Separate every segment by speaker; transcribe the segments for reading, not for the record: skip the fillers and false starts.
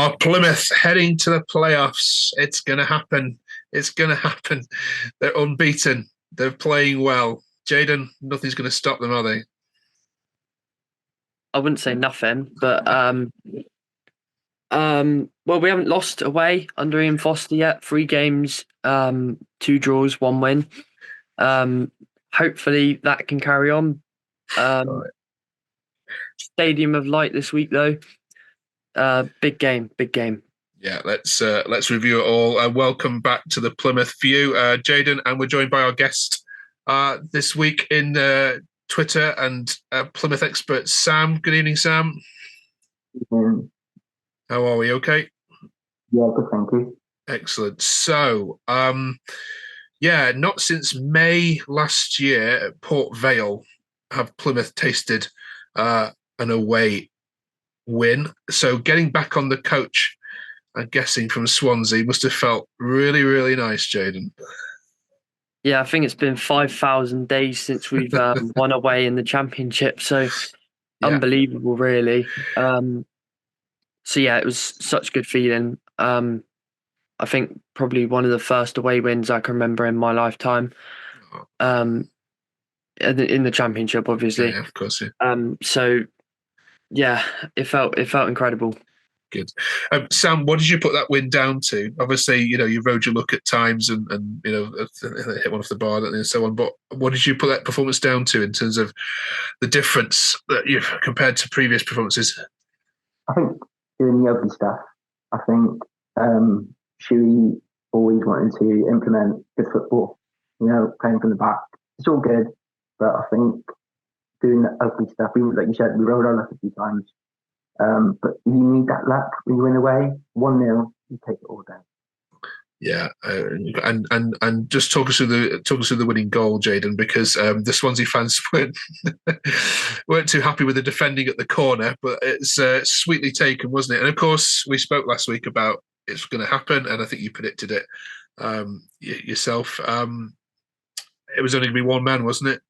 Speaker 1: Oh, Plymouth heading to the playoffs. It's going to happen. It's going to happen. They're unbeaten. They're playing well. Jaden, nothing's going to stop them, are they?
Speaker 2: I wouldn't say nothing, but well, we haven't lost away under Ian Foster yet. 3 games, 2 draws, 1 win. Hopefully that can carry on.
Speaker 1: Right.
Speaker 2: Stadium of Light this week, though. Big game, big game.
Speaker 1: Yeah, let's review it all. Welcome back to the Plymouth View, Jaden, and we're joined by our guest this week in Twitter and Plymouth expert Sam. Good evening, Sam.
Speaker 3: Mm.
Speaker 1: How are we? Okay.
Speaker 3: Yeah, good, thank you.
Speaker 1: Excellent. So, not since May last year at Port Vale have Plymouth tasted an away win. So, getting back on the coach, I'm guessing from Swansea, must have felt really, really nice, Jaden.
Speaker 2: Yeah, I think it's been 5,000 days since we've won away in the Championship. So, unbelievable, really. So yeah, it was such a good feeling. I think probably one of the first away wins I can remember in my lifetime. In the Championship, obviously.
Speaker 1: Yeah, of course. Yeah.
Speaker 2: So yeah, it felt incredible.
Speaker 1: Good. Sam, what did you put that win down to? Obviously, you rode your luck at times and hit one off the bar and so on. But what did you put that performance down to in terms of the difference that you've compared to previous performances?
Speaker 3: I think doing the ugly stuff. I think Shuey always wanted to implement good football. Playing from the back. It's all good, but I think doing the ugly stuff. Like you said, we rode our luck a few times. But you need that luck when you win away. 1-0, you take it all down.
Speaker 1: Yeah, and just talk us through the winning goal, Jaden, because the Swansea fans weren't too happy with the defending at the corner, but it's sweetly taken, wasn't it? And of course, we spoke last week about it's going to happen, and I think you predicted it yourself. It was only going to be one man, wasn't it?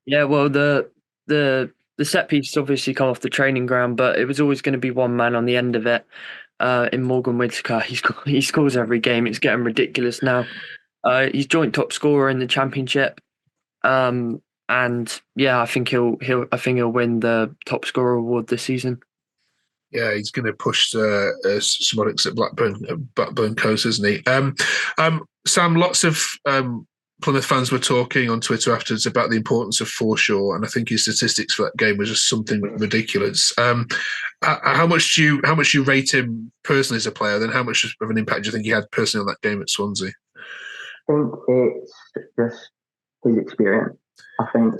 Speaker 2: Yeah, well, the set piece obviously come off the training ground, but it was always going to be one man on the end of it. In Morgan Whittaker, he scores every game. It's getting ridiculous now. He's joint top scorer in the Championship, and yeah, I think he'll win the top scorer award this season.
Speaker 1: Yeah, he's going to push Simonic's at Blackburn Coast, isn't he? Sam, lots of Plymouth fans were talking on Twitter afterwards about the importance of Forshaw, and I think his statistics for that game was just something ridiculous. How much do you rate him personally as a player? Then how much of an impact do you think he had personally on that game at Swansea?
Speaker 3: I think it's just his experience. I think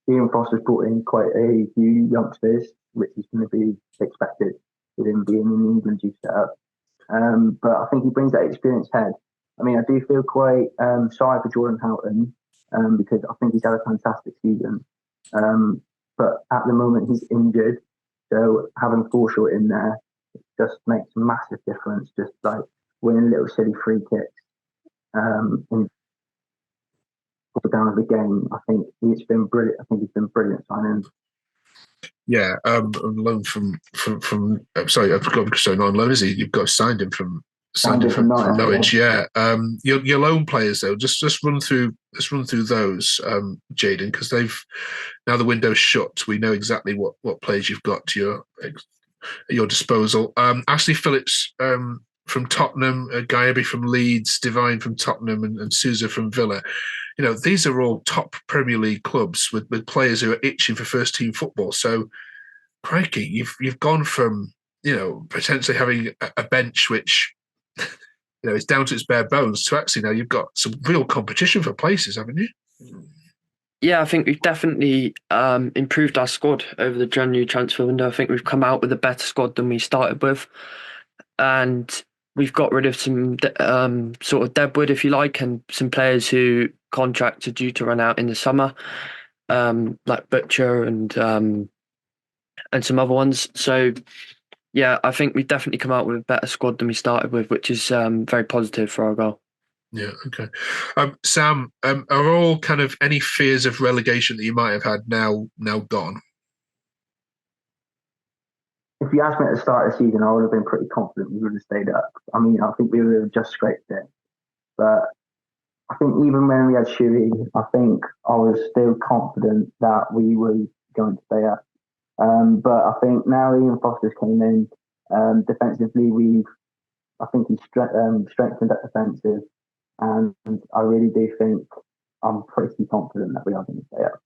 Speaker 3: Ian Foster's brought in quite a few youngsters, which is going to be expected with him being in the England youth setup. But I think he brings that experienced head. I mean, I do feel quite sorry for Jordan Houghton because I think he's had a fantastic season. But at the moment, he's injured. So having Forshaw in there just makes a massive difference. Just like winning little silly free kicks in down of the game. I think he's been brilliant. I think he's been brilliant signing.
Speaker 1: Yeah, on loan from sorry, I forgot because not on loan, is he? You've got signed him from Norwich. Yeah. Your loan players though, just run through those, Jaden, because they've now the window's shut. We know exactly what players you've got to your disposal. Ashley Phillips from Tottenham, Gaiaby from Leeds, Divine from Tottenham, and Sousa from Villa. These are all top Premier League clubs with players who are itching for first team football. So, crikey, you've gone from potentially having a bench which is down to its bare bones to actually now you've got some real competition for places, haven't you?
Speaker 2: Yeah, I think we've definitely improved our squad over the January transfer window. I think we've come out with a better squad than we started with, and we've got rid of some sort of deadwood, if you like, and some players who contracts are due to run out in the summer, like Butcher and some other ones. So yeah, I think we've definitely come out with a better squad than we started with, which is very positive for our goal.
Speaker 1: Yeah, okay. Sam, are all kind of any fears of relegation that you might have had now gone?
Speaker 3: if you asked me at the start of the season, I would have been pretty confident we would have stayed up. I mean, I think we would have just scraped it. But I think even when we had Shuey, I think I was still confident that we were going to stay up. But I think now Ian Foster's came in, defensively, I think he's strengthened that defensive. And I really do think I'm pretty confident that we are going to stay up.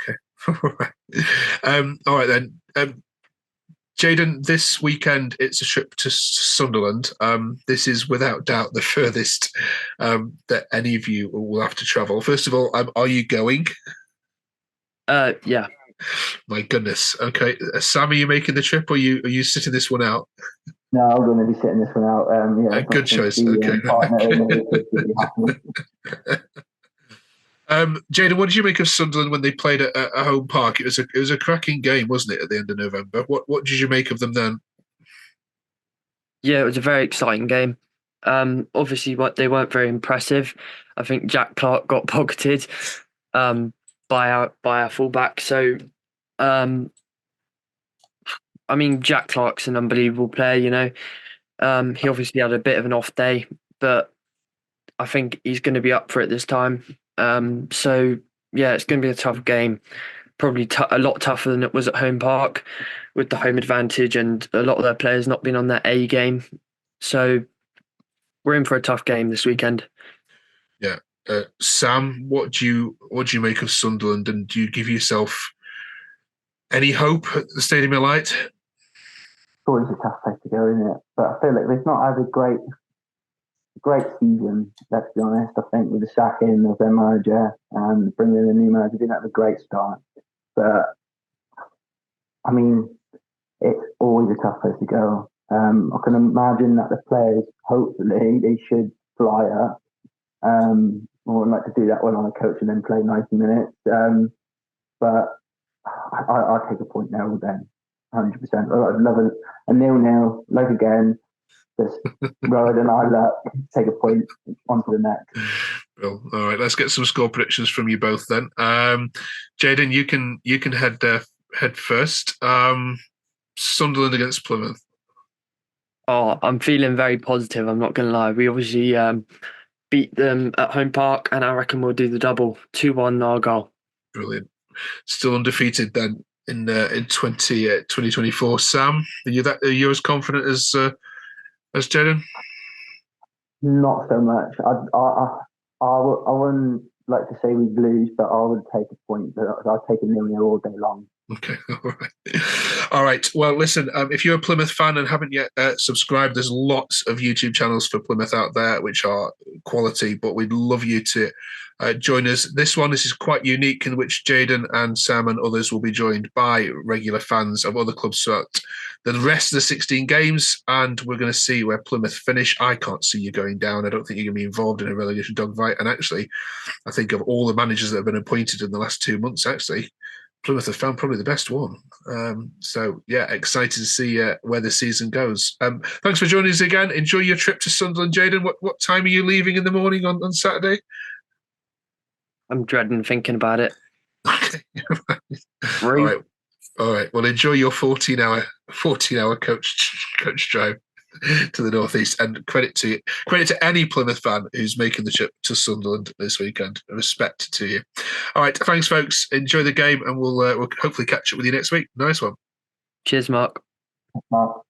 Speaker 1: Okay. All right then. Jayden, this weekend it's a trip to Sunderland. This is without doubt the furthest that any of you will have to travel. First of all, are you going?
Speaker 2: Yeah.
Speaker 1: My goodness. Okay, Sam, are you making the trip, or are you sitting this one out?
Speaker 3: No, I'm going to be sitting this one out. Yeah,
Speaker 1: good choice.
Speaker 3: Okay.
Speaker 1: Jayden, what did you make of Sunderland when they played at a home park? It was a cracking game, wasn't it, at the end of November? What did you make of them then?
Speaker 2: Yeah, it was a very exciting game. Obviously, they weren't very impressive. I think Jack Clark got pocketed by our fullback. So, I mean, Jack Clark's an unbelievable player. You know, he obviously had a bit of an off day, but I think he's going to be up for it this time. So yeah, it's going to be a tough game. Probably a lot tougher than it was at home park, with the home advantage and a lot of their players not being on their A game. So we're in for a tough game this weekend.
Speaker 1: Yeah, Sam, what do you make of Sunderland, and do you give yourself any hope at the Stadium of Light?
Speaker 3: It's always a tough place to go, isn't it? But I feel like they've not had a great season, let's be honest. I think with the sacking of their manager and bringing in a new manager, didn't have a great start. But I mean, it's always a tough place to go. I can imagine that the players, hopefully, they should fly up. I would like to do that when I'm a coach and then play 90 minutes. But I'll take a point now with them, 100%. I'd love a 0-0, like again. Just roll it and I take a point onto the next.
Speaker 1: Well, all right, let's get some score predictions from you both then. Jayden, you can head first. Sunderland against Plymouth.
Speaker 2: Oh, I'm feeling very positive. I'm not going to lie. We obviously beat them at home park, and I reckon we'll do the double, 2-1 Argyle.
Speaker 1: Brilliant. Still undefeated then in 2024. Sam, are you as confident as Jayden?
Speaker 3: Not so much. I wouldn't like to say we'd lose, but I would take a point. I'd take a 0-0 all day long.
Speaker 1: Okay, all right. Well, listen, if you're a Plymouth fan and haven't yet subscribed, there's lots of YouTube channels for Plymouth out there which are quality, but we'd love you to join us. This is quite unique, in which Jayden and Sam and others will be joined by regular fans of other clubs throughout the rest of the 16 games, and we're going to see where Plymouth finish. I can't see you going down. I don't think you're going to be involved in a relegation dogfight. And actually, I think of all the managers that have been appointed in the last 2 months, actually, Plymouth have found probably the best one. So, yeah, excited to see where the season goes. Thanks for joining us again. Enjoy your trip to Sunderland, Jayden. What time are you leaving in the morning on Saturday?
Speaker 2: I'm dreading thinking about it.
Speaker 1: Okay. All right. Well, enjoy your 14-hour coach drive to the northeast, and credit to any Plymouth fan who's making the trip to Sunderland this weekend. Respect to you. All right, thanks, folks. Enjoy the game, and we'll hopefully catch up with you next week. Nice one.
Speaker 2: Cheers, Mark.
Speaker 3: Mark.